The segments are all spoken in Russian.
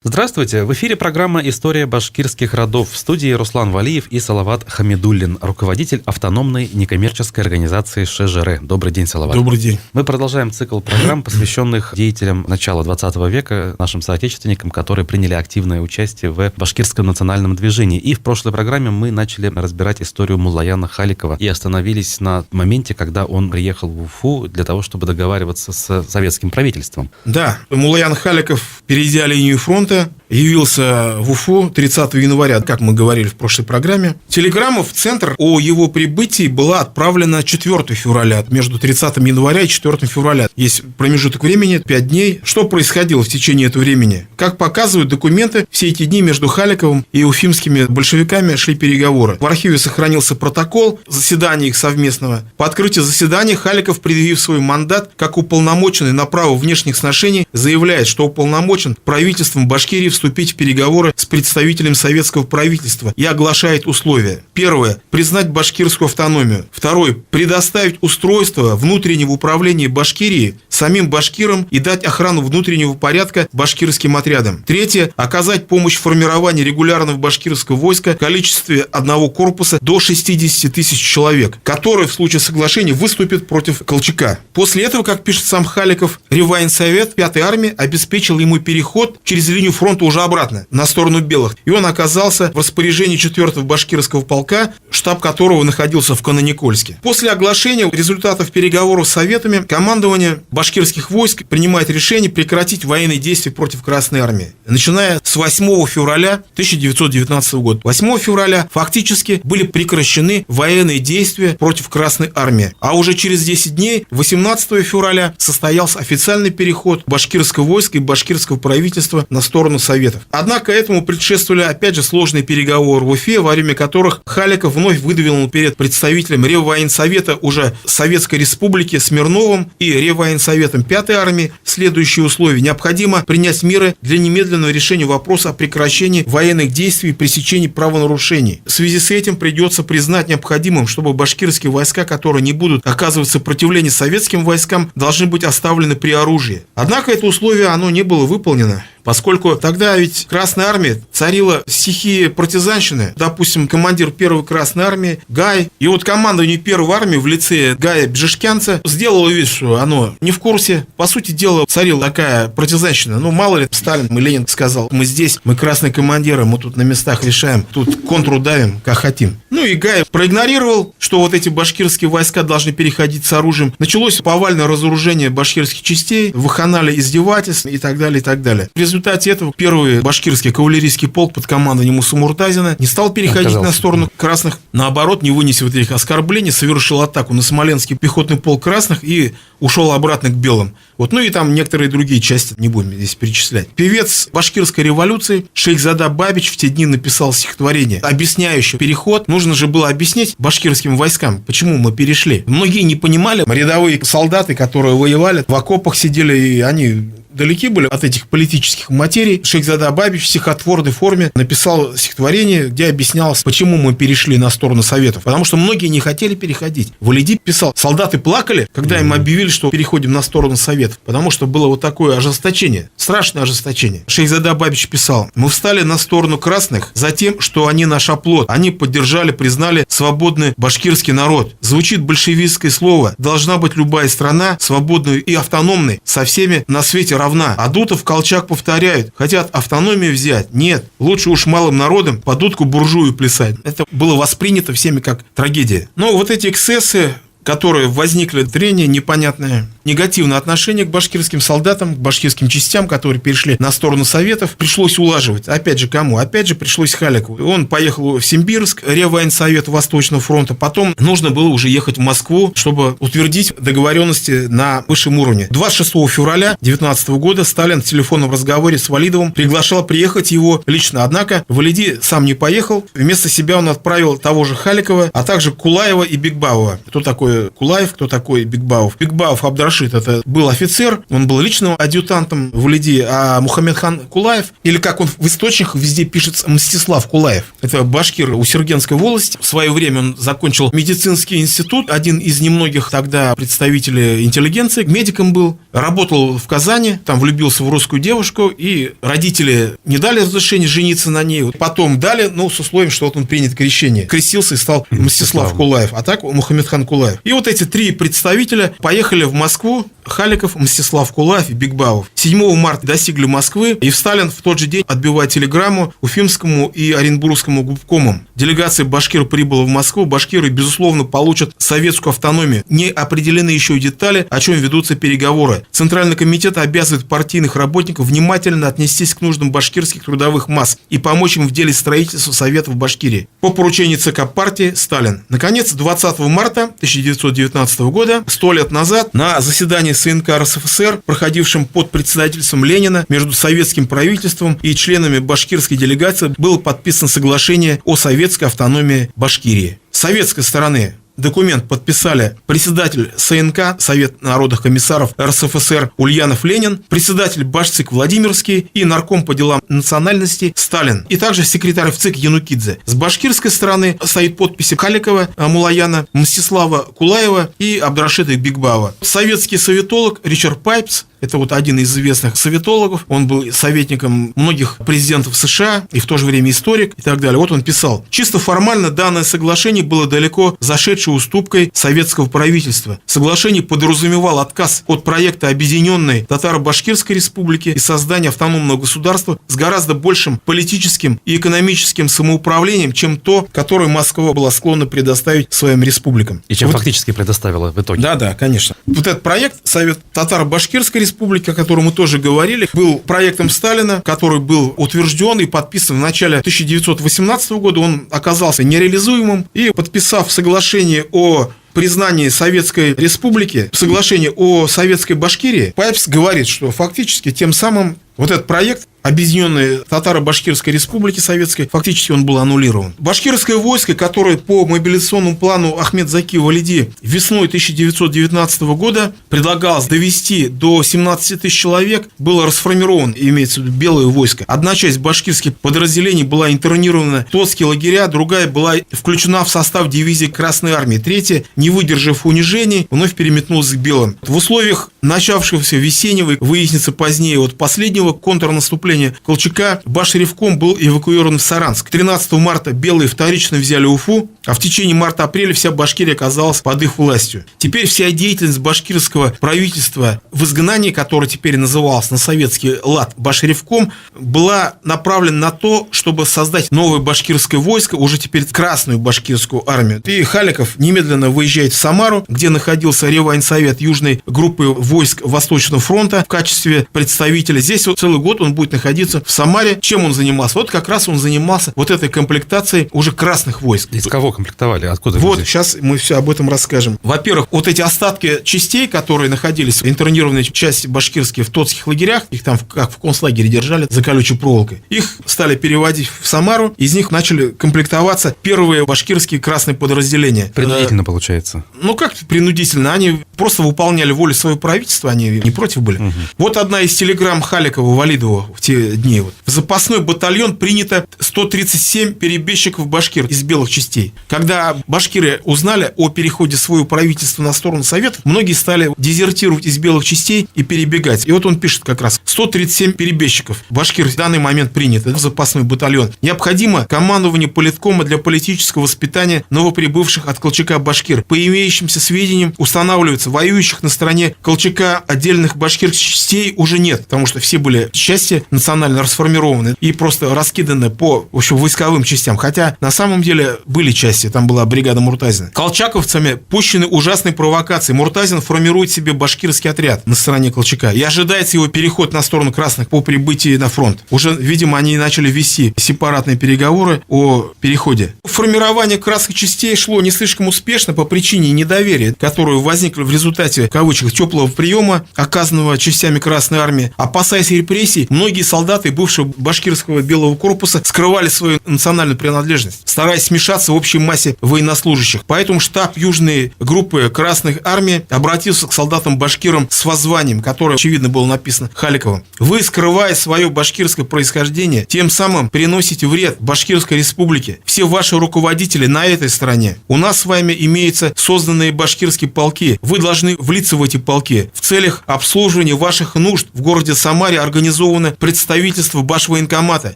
Здравствуйте! В эфире программа «История башкирских родов». В студии Руслан Валиев и Салават Хамидуллин, руководитель автономной некоммерческой организации ШЖР. Добрый день, Салават. Добрый день. Мы продолжаем цикл программ, посвященных деятелям начала 20 века, нашим соотечественникам, которые приняли активное участие в башкирском национальном движении. И в прошлой программе мы начали разбирать историю Муллаяна Халикова и остановились на моменте, когда он приехал в Уфу для того, чтобы договариваться с советским правительством. Да, Муллаян Халиков, перейдя линию фронта, явился в Уфу 30 января, как мы говорили в прошлой программе. Телеграмма в центр о его прибытии была отправлена 4 февраля, между 30 января и 4 февраля. Есть промежуток времени, 5 дней. Что происходило в течение этого времени? Как показывают документы, все эти дни между Халиковым и уфимскими большевиками шли переговоры. В архиве сохранился протокол заседания их совместного. По открытию заседания Халиков, предъявив свой мандат, как уполномоченный на право внешних сношений, заявляет, что уполномочен правительством Башкирии вступить в переговоры с представителем советского правительства и оглашает условия. Первое. Признать башкирскую автономию. Второе. Предоставить устройство внутреннего управления Башкирии самим башкирам и дать охрану внутреннего порядка башкирским отрядам. Третье. Оказать помощь в формировании регулярного башкирского войска в количестве одного корпуса до 60 тысяч человек, который в случае соглашения выступит против Колчака. После этого, как пишет сам Халиков, Реввоенсовет 5-й армии обеспечил ему переход через линию фронта уже обратно, на сторону белых. И он оказался в распоряжении 4-го башкирского полка, штаб которого находился в Кананикольске. После оглашения результатов переговоров с советами, командование башкирских войск принимает решение прекратить военные действия против Красной армии, начиная с 8 февраля 1919 года. 8 февраля фактически были прекращены военные действия против Красной армии. А уже через 10 дней, 18 февраля, состоялся официальный переход башкирского войска и башкирского правительства на сторону Советов. Однако этому предшествовали, опять же, сложные переговоры в Уфе, во время которых Халиков вновь выдвинул перед представителем Реввоенсовета уже Советской Республики Смирновым и Реввоенсоветом 5-й армии следующие условия. Необходимо принять меры для немедленного решения вопроса о прекращении военных действий и пресечении правонарушений. В связи с этим придется признать необходимым, чтобы башкирские войска, которые не будут оказывать сопротивление советским войскам, должны быть оставлены при оружии. Однако это условие, оно не было выполнено, поскольку тогда ведь в Красной армии царила стихия партизанщины. Допустим, командир 1-й Красной армии Гай, и вот командование 1-й армии в лице Гая Бжешкянца сделало вид, что оно не в курсе. По сути дела, царила такая партизанщина. Ну, мало ли, Сталин и Ленин сказал: мы здесь, мы красные командиры, мы тут на местах решаем, тут контру давим, как хотим. Ну и Гай проигнорировал, что вот эти башкирские войска должны переходить с оружием. Началось повальное разоружение башкирских частей, вахханалия издевательств и так далее, и так далее. В результате этого 1-й башкирский кавалерийский полк под командованием Мусы Муртазина не стал переходить на сторону красных. Наоборот, не вынеся вот этих оскорблений, совершил атаку на Смоленский пехотный полк красных и ушел обратно к белым. Вот, ну и там некоторые другие части, не будем здесь перечислять. Певец башкирской революции Шейхзада Бабич в те дни написал стихотворение, объясняющее переход. Нужно же было объяснить башкирским войскам, почему мы перешли. Многие не понимали. Рядовые солдаты, которые воевали, в окопах сидели, и они далеки были от этих политических материй. Шейхзада Бабич в стихотворной форме написал стихотворение, где объяснялось, почему мы перешли на сторону Советов. Потому что многие не хотели переходить. Валиди писал: солдаты плакали, когда им объявили, что переходим на сторону Советов. Потому что было вот такое ожесточение, страшное ожесточение. Шейхзада Бабич писал: мы встали на сторону красных за тем, что они наш оплот. Они поддержали, признали свободный башкирский народ. Звучит большевистское слово: должна быть любая страна свободной и автономной, со всеми на свете равна. А Дутов, Колчак повторяют: хотят автономию взять? Нет. Лучше уж малым народом под дудку буржую плясать. Это было воспринято всеми как трагедия. Но вот эти эксцессы, которые возникли, трение непонятное, негативное отношение к башкирским солдатам, к башкирским частям, которые перешли на сторону Советов, пришлось улаживать. Опять же, кому? Опять же, пришлось Халикову. Он поехал в Симбирск, Реввоенсовет Восточного фронта. Потом нужно было уже ехать в Москву, чтобы утвердить договоренности на высшем уровне. 26 февраля 1919 года Сталин в телефонном разговоре с Валидовым приглашал приехать его лично. Однако Валиди сам не поехал. Вместо себя он отправил того же Халикова, а также Кулаева и Бекбауэра. Кто такой такой Кулаев, кто такой Бекбауов. Бекбауов Абдрашид, это был офицер, он был личным адъютантом Валиди, а Мухаммедхан Кулаев, или как он в источниках везде пишется, Мстислав Кулаев, это башкир у Сергенской волости. В свое время он закончил медицинский институт, один из немногих тогда представителей интеллигенции, медиком был, работал в Казани, там влюбился в русскую девушку, и родители не дали разрешения жениться на ней, потом дали, но с условием, что вот он принят крещение. Крестился и стал Мстислав Кулаев, а так Мухаммедхан Кулаев. И вот эти три представителя поехали в Москву: Халиков, Мстислав Кулаев и Бекбауов. 7 марта достигли Москвы, и Сталин в тот же день отбивает телеграмму Уфимскому и Оренбургскому губкомам. Делегация башкир прибыла в Москву. Башкиры, безусловно, получат советскую автономию. Не определены еще и детали, о чем ведутся переговоры. Центральный комитет обязывает партийных работников внимательно отнестись к нуждам башкирских трудовых масс и помочь им в деле строительства Советов Башкирии. По поручению ЦК партии Сталин. Наконец, 20 марта 1919 года, 100 лет назад, на заседании СНК РСФСР, проходившем под председательством Ленина, между советским правительством и членами башкирской делегации было подписано соглашение о советской автономии Башкирии. С советской стороны документ подписали председатель СНК, Совет народных комиссаров РСФСР Ульянов Ленин, председатель Башцик Владимирский и нарком по делам национальностей Сталин, и также секретарь ВЦИК Янукидзе. С башкирской стороны стоит подписи Халикова Мулаяна, Мстислава Кулаева и Абдрашида Бекбауова. Советский советолог Ричард Пайпс, это вот один из известных советологов, он был советником многих президентов США и в то же время историк и так далее. Вот он писал: чисто формально данное соглашение было далеко зашедшей уступкой советского правительства. Соглашение подразумевало отказ от проекта Объединенной Татаро-Башкирской Республики и создания автономного государства с гораздо большим политическим и экономическим самоуправлением, чем то, которое Москва была склонна предоставить своим республикам. И чем фактически предоставила в итоге. Да, конечно. Вот этот проект Совет Татаро-Башкирской Республики, о котором мы тоже говорили, был проектом Сталина, который был утвержден и подписан в начале 1918 года. Он оказался нереализуемым, и, подписав соглашение о признании Советской Республики, соглашение о Советской Башкирии, Пайпс говорит, что фактически тем самым вот этот проект Объединенной Татаро-Башкирской Республики Советской, фактически он был аннулирован. Башкирское войско, которое по мобилизационному плану Ахмед Заки Валиди весной 1919 года предлагалось довести до 17 тысяч человек, было расформировано, имеется в виду белое войско. Одна часть башкирских подразделений была интернирована в тотские лагеря, другая была включена в состав дивизии Красной Армии, третья, не выдержав унижений, вновь переметнулась к белым. В условиях начавшегося весеннего, выяснится позднее, от последнего контрнаступления Колчака, Башревком был эвакуирован в Саранск. 13 марта белые вторично взяли Уфу, а в течение марта-апреля вся Башкирия оказалась под их властью. Теперь вся деятельность башкирского правительства в изгнании, которое теперь называлось на советский лад Башревком, была направлена на то, чтобы создать новое башкирское войско, уже теперь Красную башкирскую армию. И Халиков немедленно выезжает в Самару, где находился Реввоенсовет Южной группы войск Восточного фронта в качестве представителя. Здесь вот целый год он будет находиться в Самаре. Чем он занимался? Вот как раз он занимался вот этой комплектацией уже красных войск. Из кого комплектовали? Откуда? Вот, сейчас мы все об этом расскажем. Во-первых, вот эти остатки частей, которые находились, интернированные части башкирские в тотских лагерях, их там как в концлагере держали за колючей проволокой, их стали переводить в Самару, из них начали комплектоваться первые башкирские красные подразделения. Принудительно получается. Ну как принудительно? Они просто выполняли волю своего правительства, они не против были. Угу. Вот одна из телеграмм Халикова Валидова в те дни. Вот. В запасной батальон принято 137 перебежчиков башкир из белых частей. Когда башкиры узнали о переходе своего правительства на сторону Советов, многие стали дезертировать из белых частей и перебегать. И вот он пишет как раз: 137 перебежчиков башкир в данный момент принято в запасной батальон. Необходимо командование политкома для политического воспитания новоприбывших от Колчака башкир. По имеющимся сведениям устанавливается, воюющих на стороне Колчака отдельных башкирских частей уже нет, потому что все были части национально расформированы и просто раскиданы по, в общем, войсковым частям. Хотя на самом деле были части, там была бригада Муртазина. Колчаковцами пущены ужасные провокации. Муртазин формирует себе башкирский отряд на стороне Колчака, и ожидается его переход на сторону красных по прибытии на фронт. Уже, видимо, они начали вести сепаратные переговоры о переходе. Формирование красных частей шло не слишком успешно по причине недоверия, которое возникло в результате, в кавычках, теплого приема, оказанного частями Красной Армии. Опасаясь репрессий, многие солдаты бывшего башкирского белого корпуса скрывали свою национальную принадлежность, стараясь смешаться в общей массе военнослужащих. Поэтому штаб южной группы Красных Армий обратился к солдатам-башкирам с воззванием, которое, очевидно, было написано Халиковым. Вы, скрывая свое башкирское происхождение, тем самым переносите вред Башкирской республике. Все ваши руководители на этой стороне. У нас с вами имеются созданные башкирские полки. Вы должны влиться в эти полки. В целях обслуживания ваших нужд в городе Самаре организовано представительство башвоенкомата.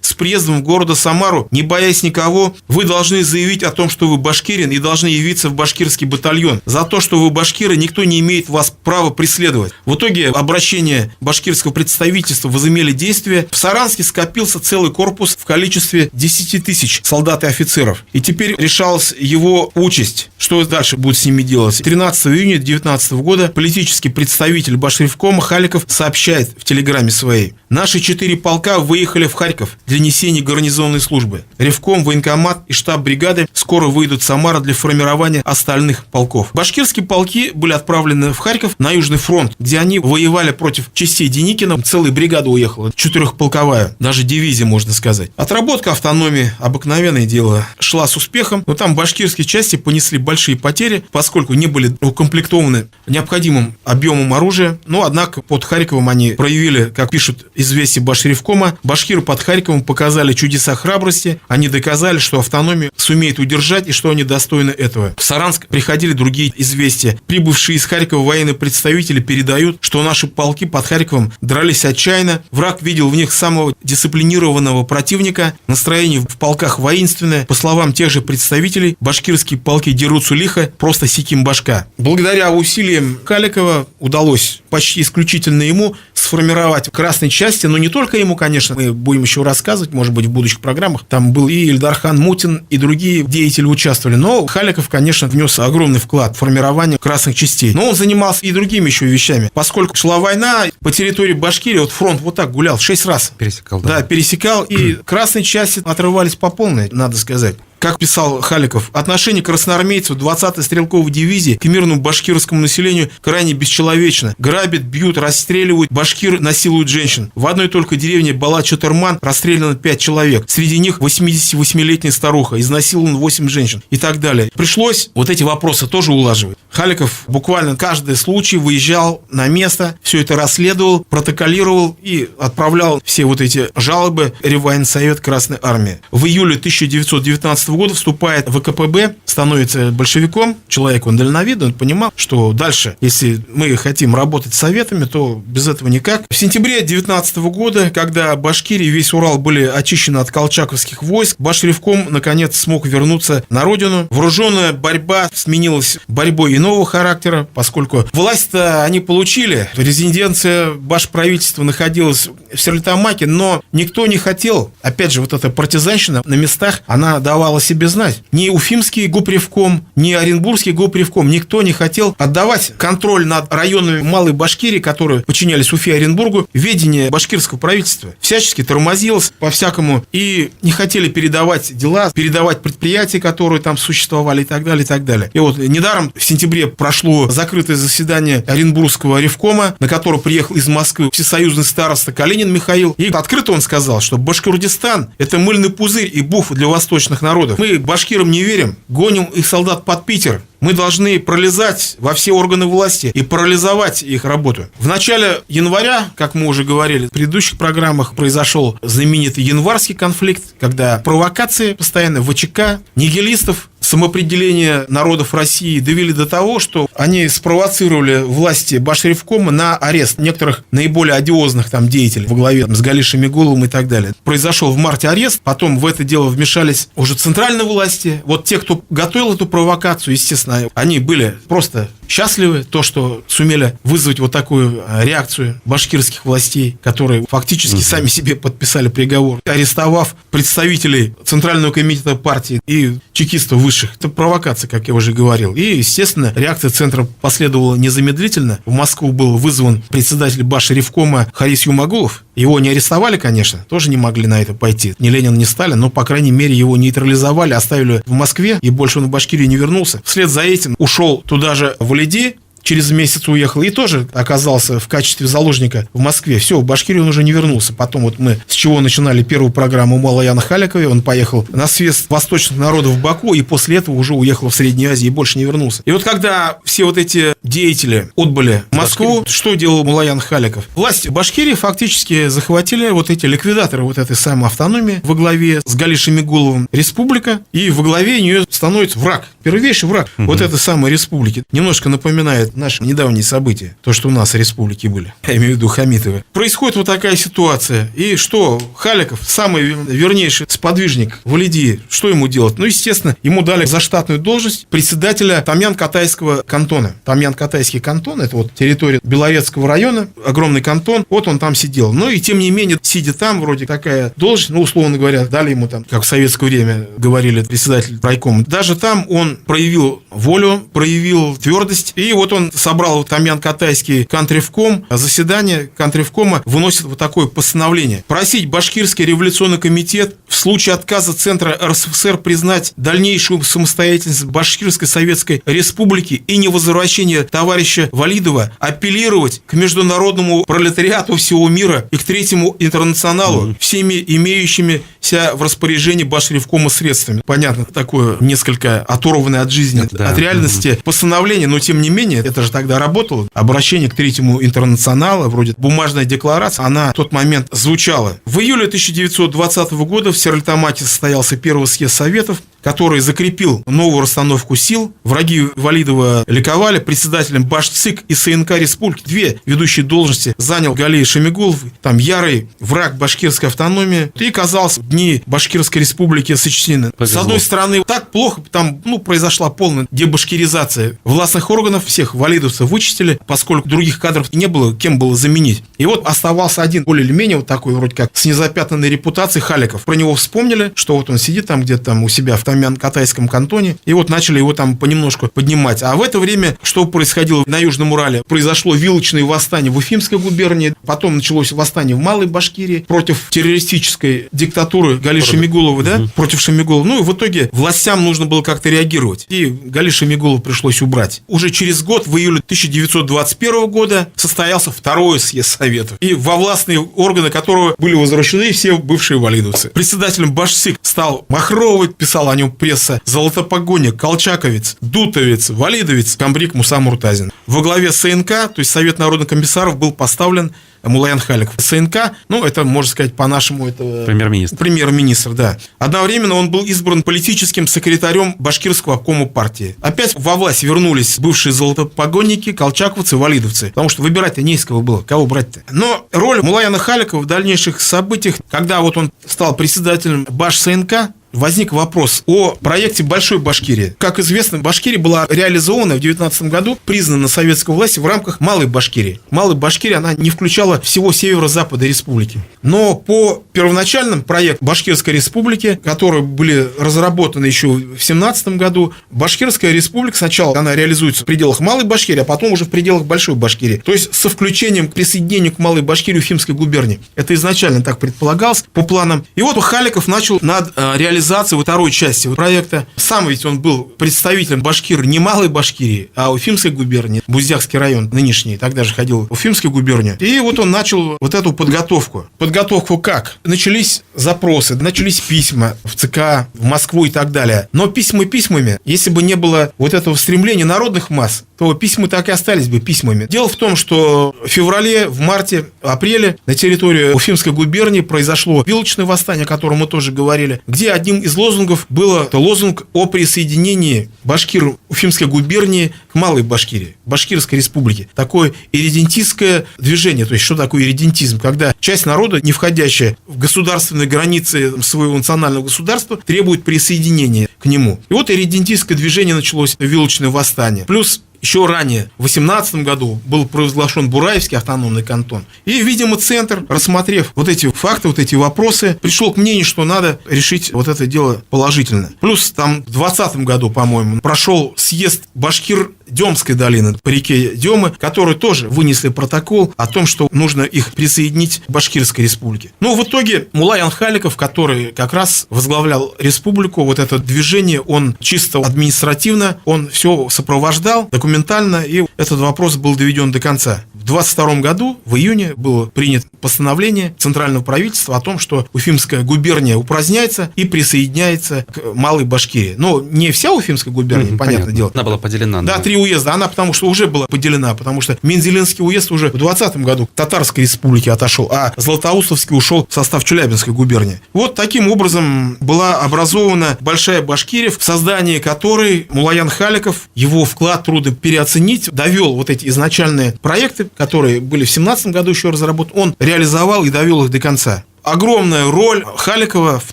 С приездом в города Самару, не боясь никого, вы должны заявить о том, что вы башкирин, и должны явиться в башкирский батальон. За то, что вы башкиры, никто не имеет вас права преследовать. В итоге обращение башкирского представительства возымели действие. В Саранске скопился целый корпус в количестве 10 тысяч солдат и офицеров. И теперь решалась его участь. Что дальше будет с ними делать? 13 июня 2019 года политический представитель Башревкома Халиков сообщает в телеграмме своей: наши 4 полка выехали в Харьков для несения гарнизонной службы. Ревком, военкомат и штаб бригады скоро выйдут в Самару для формирования остальных полков. Башкирские полки были отправлены в Харьков на Южный фронт, где они воевали против частей Деникина. Целая бригада уехала, 4-полковая, даже дивизия, можно сказать. Отработка автономии, обыкновенное дело, шла с успехом, но там башкирские части понесли большие потери, поскольку не были укомплектованы необходимым объемом оружия. Но, однако, под Харьковом они проявили, как пишут известия Башревкома, башкиры под Харьковом показали чудеса храбрости. Они доказали, что автономию сумеют удержать и что они достойны этого. В Саранск приходили другие известия. Прибывшие из Харькова военные представители передают, что наши полки под Харьковом дрались отчаянно. Враг видел в них самого дисциплинированного противника. Настроение в полках воинственное. По словам тех же представителей, башкирские полки дерутся лихо, просто сиким башка. Благодаря усилиям Халикова удалось почти исключительно ему сформировать красные части, но не только ему, конечно, мы будем еще рассказывать, может быть, в будущих программах. Там был и Ильдархан Мутин, и другие деятели участвовали. Но Халиков, конечно, внес огромный вклад в формирование красных частей. Но он занимался и другими еще вещами. Поскольку шла война, по территории Башкирии вот фронт вот так гулял 6 раз. Пересекал, да. Да, пересекал, и красные части отрывались по полной, надо сказать. Как писал Халиков, отношение красноармейцев 20-й стрелковой дивизии к мирному башкирскому населению крайне бесчеловечно. Грабят, бьют, расстреливают, башкир насилуют женщин. В одной только деревне Бала-Чатырман расстреляно 5 человек. Среди них 88-летняя старуха, изнасилован 8 женщин и так далее. Пришлось вот эти вопросы тоже улаживать. Халиков буквально каждый случай выезжал на место, все это расследовал, протоколировал и отправлял все вот эти жалобы Реввоенсовет Красной Армии. В июле 1919 года вступает в ВКПБ, становится большевиком. Человек, он дальновидный, он понимал, что дальше, если мы хотим работать с советами, то без этого никак. В сентябре 19 года, когда Башкирия и весь Урал были очищены от колчаковских войск, Башревком наконец смог вернуться на родину. Вооруженная борьба сменилась борьбой иного характера, поскольку власть-то они получили. Резиденция башправительства находилась в Стерлитамаке, но никто не хотел. Опять же, вот эта партизанщина на местах, она давала о себе знать. Ни Уфимский губревком, ни Оренбургский губревком никто не хотел отдавать контроль над районами Малой Башкирии, которые подчинялись Уфе и Оренбургу, в ведение башкирского правительства. Всячески тормозилось по-всякому и не хотели передавать дела, передавать предприятия, которые там существовали и так далее, и так далее. И вот недаром в сентябре прошло закрытое заседание Оренбургского ревкома, на которое приехал из Москвы всесоюзный староста Калинин Михаил. И открыто он сказал, что Башкортостан – это мыльный пузырь и буф для восточных народов. Мы башкирам не верим, гоним их солдат под Питер. Мы должны пролезать во все органы власти и парализовать их работу. В начале января, как мы уже говорили в предыдущих программах, произошел знаменитый январский конфликт, когда провокации постоянно ВЧК, нигилистов, самоопределение народов России довели до того, что они спровоцировали власти Башревкома на арест некоторых наиболее одиозных там деятелей во главе с Гали Шамигуловым и так далее. Произошел в марте арест, потом в это дело вмешались уже центральные власти. Вот те, кто готовил эту провокацию, естественно, они были просто счастливы, то, что сумели вызвать вот такую реакцию башкирских властей, которые фактически сами себе подписали приговор, арестовав представителей Центрального комитета партии и чекистов высших. Это провокация, как я уже говорил. И, естественно, реакция центра последовала незамедлительно. В Москву был вызван председатель Башревкома Харис Юмагулов. Его не арестовали, конечно, тоже не могли на это пойти. Ни Ленин, ни Сталин, но, по крайней мере, его нейтрализовали, оставили в Москве, и больше он в Башкирию не вернулся. Вслед за этим ушел туда же Валиди, через месяц уехал и тоже оказался в качестве заложника в Москве. Все, в Башкирию он уже не вернулся. Потом вот мы с чего начинали первую программу о Муллаяне Халякове, он поехал на съезд восточных народов в Баку и после этого уже уехал в Среднюю Азию и больше не вернулся. И вот когда все вот эти деятели отбыли в Москву, что делал Муллаян Халяков? Власти Башкирии фактически захватили вот эти ликвидаторы вот этой самой автономии во главе с Гали Шамигуловым республика, и во главе нее становится враг, первейший враг вот этой самой республики. Немножко напоминает наши недавние события, то, что у нас республики были, я имею в виду Хамитовы. Происходит вот такая ситуация, и что Халяков, самый вернейший сподвижник Валидии, что ему делать? Ну, естественно, ему дали заштатную должность председателя Тамьян-Катайского кантона. Тамьян-Катайский кантон, это вот территория Белорецкого района, огромный кантон, вот он там сидел. Но и тем не менее, сидя там, вроде такая должность, ну, условно говоря, дали ему там, как в советское время говорили, председатель райкома. Даже там он проявил волю, проявил твердость, и вот он собрал Тамьян-Катайский кантревком, заседание кантревкома выносит вот такое постановление. Просить Башкирский революционный комитет в случае отказа Центра РСФСР признать дальнейшую самостоятельность Башкирской Советской Республики и невозвращение товарища Валидова апеллировать к международному пролетариату всего мира и к Третьему интернационалу всеми имеющимися в распоряжении Башревкома средствами. Понятно, такое несколько оторванное от жизни, от реальности постановление, но тем не менее, это же тогда работало. Обращение к Третьему интернационалу, вроде бумажная декларация, она в тот момент звучала. В июле 1920 года в Стерлитамаке состоялся первый съезд Советов, который закрепил новую расстановку сил. Враги Валидова ликовали. Председателем Башцик и СНК Республики, две ведущие должности, занял Гали Шамигулов, там ярый враг башкирской автономии. И, казалось, дни Башкирской Республики сочтены. С одной стороны, так плохо, там произошла полная дебашкиризация властных органов, всех валидовцев вычистили, поскольку других кадров не было, кем было заменить. И вот оставался один, более или менее вот такой, вроде как, с незапятнанной репутацией Халяков. Про него вспомнили, что вот он сидит там где-то там у себя в Тамьян-Катайском кантоне, и вот начали его там понемножку поднимать. А в это время, что происходило на Южном Урале? Произошло вилочное восстание в Уфимской губернии, потом началось восстание в Малой Башкирии против террористической диктатуры Гали Шамигулова, против Шамигулова. Ну и в итоге властям нужно было как-то реагировать, и Гали Шамигулова пришлось убрать. Уже через год, в июле 1921 года, состоялся второй съезд Советов, и во властные органы которого были возвращены все бывшие валидовцы. Председателем Башцик стал Махровый, писал о нем пресса, Золотопогонник, Колчаковец, Дутовец, Валидовец, комбриг Муса Муртазин. Во главе СНК, то есть Совет народных комиссаров, был поставлен Муллаян Халяков. СНК, это, можно сказать, по-нашему, это премьер-министр, да. Одновременно он был избран политическим секретарем Башкирского обкома партии. Опять во власть вернулись бывшие золотопогонники, колчаковцы, валидовцы, потому что выбирать-то не из кого было, кого брать-то. Но роль Муллаяна Халякова в дальнейших событиях, когда вот он стал председателем Баш-СНК, возник вопрос о проекте Большой Башкирии. Как известно, Башкирия была реализована в 19 году, признана советской властью в рамках Малой Башкирии. Малая Башкирия, она не включала всего северо-запада республики. Но по первоначальным проектам Башкирской республики, которые были разработаны еще в 17 году, Башкирская республика сначала она реализуется в пределах Малой Башкирии, а потом уже в пределах Большой Башкирии. То есть со включением к присоединению к Малой Башкирии Уфимской губернии. Это изначально так предполагалось по планам. И вот Халяков начал над реализацией второй части проекта. Сам ведь он был представителем Башкир не Малой Башкирии, а Уфимской губернии, Буздякский район нынешний, тогда же ходил в Уфимскую губернию. И вот он начал вот эту подготовку. Подготовку как? Начались запросы, начались письма в ЦК, в Москву и так далее. Но письма письмами, если бы не было вот этого стремления народных масс, то письма так и остались бы письмами. Дело в том, что в феврале, в марте, апреле на территории Уфимской губернии произошло вилочное восстание, о котором мы тоже говорили, где одним из лозунгов был лозунг о присоединении Башкир Уфимской губернии к Малой Башкирии, Башкирской республике. Такое ирредентистское движение. То есть, что такое ирредентизм? Когда часть народа, не входящая в государственные границы своего национального государства, требует присоединения к нему. И вот ирредентистское движение началось, вилочное восстание. Плюс еще ранее, в 18 году, был провозглашен Бураевский автономный кантон. И, видимо, Центр, рассмотрев вот эти факты, вот эти вопросы, пришел к мнению, что надо решить вот это дело положительно. Плюс там в 20 году, по-моему, прошел съезд Башкир Демской долины по реке Демы, которые тоже вынесли протокол о том, что нужно их присоединить к Башкирской республике. Но в итоге Муллаян Халяков, который как раз возглавлял республику, вот это движение, он чисто административно, он все сопровождал, документально документально, и этот вопрос был доведен до конца. В 22 году, в июне, было принято постановление Центрального правительства о том, что Уфимская губерния упраздняется и присоединяется к Малой Башкирии. Но не вся Уфимская губерния, понятное дело. Она была поделена. Да, 3 уезда. Она потому что уже была поделена, потому что Мензелинский уезд уже в 20 году к Татарской республике отошел, а Златоустовский ушел в состав Челябинской губернии. Вот таким образом была образована Большая Башкирия, в создании которой Муллаян Халиков, его вклад трудно переоценить, довел вот эти изначальные проекты, которые были в 17 году еще разработаны, он реализовал и довел их до конца. Огромная роль Халикова в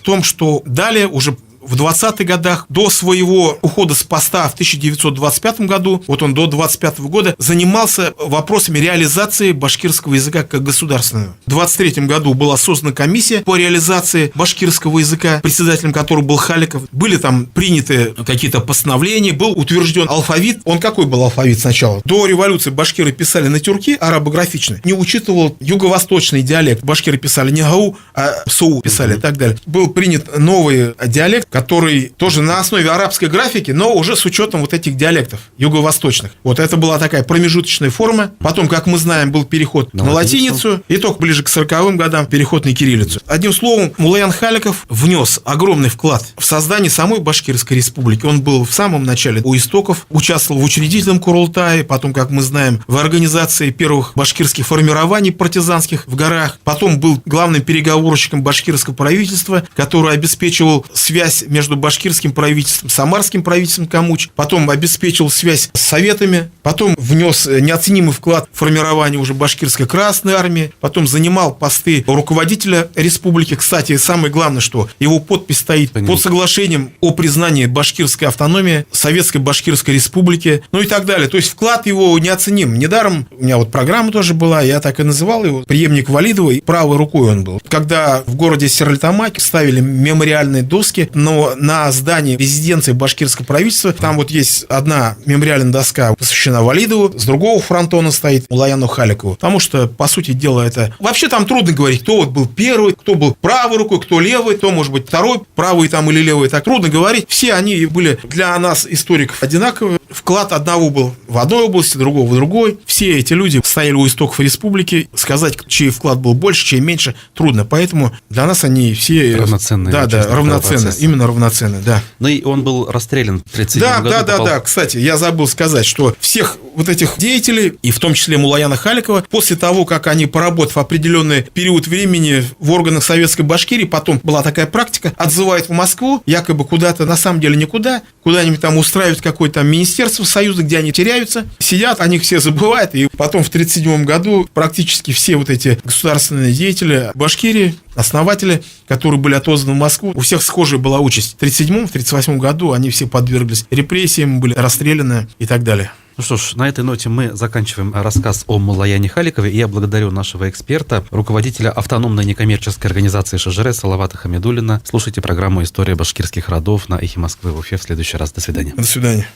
том, что далее уже в 20-х годах, до своего ухода с поста в 1925 году, вот он до 25 года, занимался вопросами реализации башкирского языка как государственного. В 23 году была создана комиссия по реализации башкирского языка, председателем которой был Халиков. Были там приняты какие-то постановления, был утвержден алфавит. Он какой был алфавит сначала? До революции башкиры писали на тюрки, арабографичный. Не учитывал юго-восточный диалект. Башкиры писали не гау, а соу писали и так далее. Был принят новый диалект, который тоже на основе арабской графики, но уже с учетом вот этих диалектов юго-восточных. Вот это была такая промежуточная форма. Потом, как мы знаем, был переход на латиницу, и только ближе к 40-м годам переход на кириллицу. Одним словом, Муллаян Халиков внес огромный вклад в создание самой Башкирской республики. Он был в самом начале у истоков, участвовал в учредительном Курултае, потом, как мы знаем, в организации первых башкирских формирований партизанских в горах, потом был главным переговорщиком башкирского правительства, который обеспечивал связь между башкирским правительством, самарским правительством Камуч, потом обеспечил связь с советами, потом внес неоценимый вклад в формирование уже башкирской Красной армии, потом занимал посты руководителя республики. Кстати, самое главное, что его подпись стоит под соглашением о признании башкирской автономии, Советской Башкирской Республики, ну и так далее. То есть вклад его неоценим. Недаром у меня вот программа тоже была, я так и называл его, преемник Валидова, и правой рукой он был. Когда в городе Стерлитамаке ставили мемориальные доски, но на здании резиденции башкирского правительства, там вот есть одна мемориальная доска, посвящена Валидову, с другого фронтона стоит Муллаяну Халикову. Потому что, по сути дела, это... Вообще там трудно говорить, кто вот был первый, кто был правой рукой, кто левый, кто, может быть, второй, правый там или левый. Так трудно говорить. Все они были для нас, историков, одинаковые. Вклад одного был в одной области, другого в другой. Все эти люди стояли у истоков республики. Сказать, чей вклад был больше, чей меньше, трудно. Поэтому для нас они все... Равноценные. Да, равноценны. Именно равноценны, да. Ну и он был расстрелян в 1937 году. Да. Кстати, я забыл сказать, что всех вот этих деятелей, и в том числе Муллаяна Халикова, после того, как они, поработав определенный период времени в органах Советской Башкирии, потом была такая практика, отзывают в Москву, якобы куда-то, на самом деле никуда, куда-нибудь там устраивают какое-то там министерство Союза, где они теряются, сидят, о них все забывают, и потом в 1937 году практически все вот эти государственные деятели Башкирии, основатели, которые были отозваны в Москву, у всех схожая была участь. В 1937-1938 году они все подверглись репрессиям, были расстреляны и так далее. Ну что ж, на этой ноте мы заканчиваем рассказ о Муллаяне Халикове, и я благодарю нашего эксперта, руководителя автономной некоммерческой организации ШЖР Салавата Хамидуллина. Слушайте программу «История башкирских родов» на Эхе Москвы в Уфе в следующий раз. До свидания. До свидания.